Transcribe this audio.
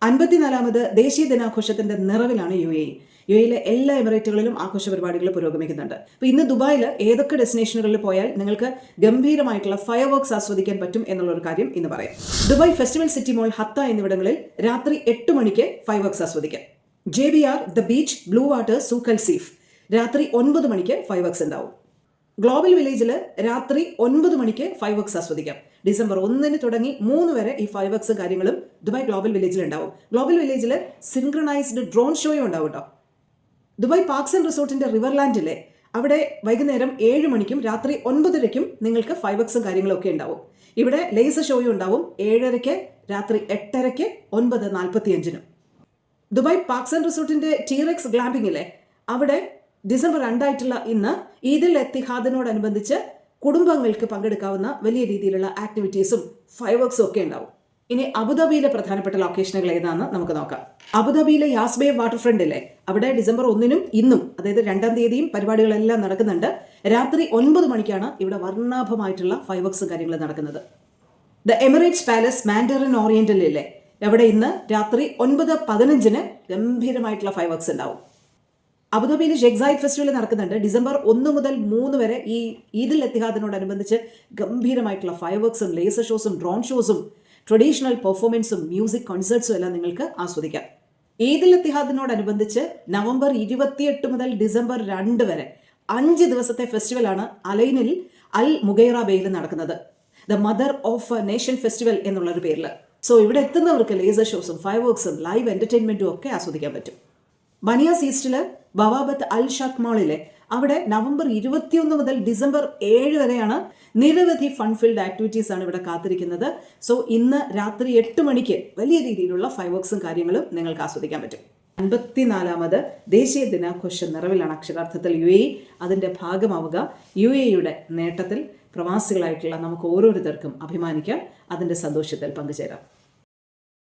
54ാമത് ദേശീയ ദിനാഘോഷത്തിന്റെ നിറവിലാണ് U A യിലെ എല്ലാ എമിറേറ്റുകളിലും ആഘോഷ പരിപാടികൾ പുരോഗമിക്കുന്നുണ്ട്. അപ്പോൾ ഇന്ന് ദുബായിൽ ഏതൊക്കെ ഡെസ്റ്റിനേഷനുകളിൽ പോയാൽ നിങ്ങൾക്ക് ഗംഭീരമായിട്ടുള്ള ഫയർ വർക്ക്സ് ആസ്വദിക്കാൻ പറ്റും എന്നുള്ളൊരു കാര്യം ഇന്ന് പറയാം. ദുബായ് ഫെസ്റ്റിവൽ സിറ്റി മോൾ ഹത്ത എന്നിവിടങ്ങളിൽ രാത്രി 8 മണിക്ക് ഫയർ വർക്ക്സ് ആസ്വദിക്കാം. JBR, the beach, blue water, Souk Al Seef രാത്രി 9 മണിക്ക് ഫയർ വർക്ക്സ് ഉണ്ടാവും. ഗ്ലോബൽ വില്ലേജിൽ രാത്രി 9 മണിക്ക് ഫയർ വർക്ക്സ് ആസ്വദിക്കാം. ഡിസംബർ 1 തുടങ്ങി 3 വരെ ഈ ഫയർ വർക്ക്സ് കാര്യങ്ങളും ദുബായ് ഗ്ലോബൽ വില്ലേജിൽ ഉണ്ടാവും. ഗ്ലോബൽ വില്ലേജിൽ സിൻക്രണൈസ്ഡ് ഡ്രോൺ ഷോയും ഉണ്ടാവും കേട്ടോ. ദുബായ് പാർക്സ് ആൻഡ് റിസോർട്ടിന്റെ റിവർലാൻഡിലെ അവിടെ വൈകുന്നേരം 7 മണിക്കും രാത്രി 9:30ക്കും നിങ്ങൾക്ക് ഫയർ വർക്ക്സും കാര്യങ്ങളൊക്കെ ഉണ്ടാവും. ഇവിടെ ലേസർ ഷോയും ഉണ്ടാവും 7:30, രാത്രി 8:30, 9:45. ദുബായ് പാർക്സ് ആൻഡ് റിസോർട്ടിന്റെ ടീറെക്സ് ഗ്ലാമ്പിങ്ങിലെ അവിടെ ഡിസംബർ 2 ഇന്ന് ഈദുൽ എത്തിഹാദിനോടനുബന്ധിച്ച് കുടുംബങ്ങൾക്ക് പങ്കെടുക്കാവുന്ന വലിയ രീതിയിലുള്ള ആക്ടിവിറ്റീസും ഫയർ വർക്ക്സും ഒക്കെ ഉണ്ടാവും. ഇനി അബുദാബിയിലെ പ്രധാനപ്പെട്ട ലൊക്കേഷനുകൾ ഏതാണെന്ന് നമുക്ക് നോക്കാം. അബുദാബിയിലെ യാസ്ബേ വാട്ടർ ഫ്രണ്ടിലെ അവിടെ ഡിസംബർ 1 ഇന്നും, അതായത് 2 പരിപാടികളെല്ലാം നടക്കുന്നുണ്ട്. രാത്രി 9 മണിക്കാണ് ഇവിടെ വർണ്ണാഭമായിട്ടുള്ള ഫയർ വർക്ക്സും കാര്യങ്ങളും നടക്കുന്നത്. ദ എമിറേറ്റ്സ് പാലസ് മാൻഡറിൻ ഓറിയന്റലിലെ അവിടെ ഇന്ന് രാത്രി 9:15 ഗംഭീരമായിട്ടുള്ള ഫയർ വർക്ക്സ് ഉണ്ടാവും. അബുദാബിയിൽ ഷെയ്ഖ് ഫെസ്റ്റിവൽ നടക്കുന്നുണ്ട്. ഡിസംബർ 1 മുതൽ 3 വരെ ഈ ഈദുൽ എത്തിഹാദിനോടനുബന്ധിച്ച് ഗംഭീരമായിട്ടുള്ള ഫയർ വർക്ക്സും ലേസർ ഷോസും ഡ്രോൺ ഷോസും ട്രഡീഷണൽ പെർഫോമൻസും മ്യൂസിക് കോൺസേർട്സും എല്ലാം നിങ്ങൾക്ക് ആസ്വദിക്കാം. ഈദുൽ എത്തിഹാദിനോടനുബന്ധിച്ച് നവംബർ 28 മുതൽ ഡിസംബർ 2 വരെ 5 ദിവസത്തെ ഫെസ്റ്റിവലാണ് അലൈനിൽ അൽ മുഗൈറ ബേയിൽ നടക്കുന്നത്. The mother of nation festival എന്നുള്ളൊരു പേരിൽ. സോ ഇവിടെ എത്തുന്നവർക്ക് ലേസർ ഷോസും ഫയർ വർക്ക്സും ലൈവ് എന്റർടൈൻമെന്റും ഒക്കെ ആസ്വദിക്കാൻ പറ്റും. ബനിയാസ് ഈസ്റ്റില് ബവാബത്ത് അൽ ഷാഖ് മാളിലെ അവിടെ നവംബർ 21 മുതൽ ഡിസംബർ 7 വരെയാണ് നിരവധി ഫൺഫിൽഡ് ആക്ടിവിറ്റീസ് ആണ് ഇവിടെ കാത്തിരിക്കുന്നത്. സോ ഇന്ന് രാത്രി 8 മണിക്ക് വലിയ രീതിയിലുള്ള ഫയർ വർക്ക്സും കാര്യങ്ങളും നിങ്ങൾക്ക് ആസ്വദിക്കാൻ പറ്റും. 54ാമത് ദേശീയ ദിനാഘോഷ നിറവിലാണ് അക്ഷരാർത്ഥത്തിൽ യു എ. അതിൻ്റെ ഭാഗമാവുക. യു എയുടെ നേട്ടത്തിൽ പ്രവാസികളായിട്ടുള്ള നമുക്ക് ഓരോരുത്തർക്കും അഭിമാനിക്കാം. അതിൻ്റെ സന്തോഷത്തിൽ പങ്കുചേരാം.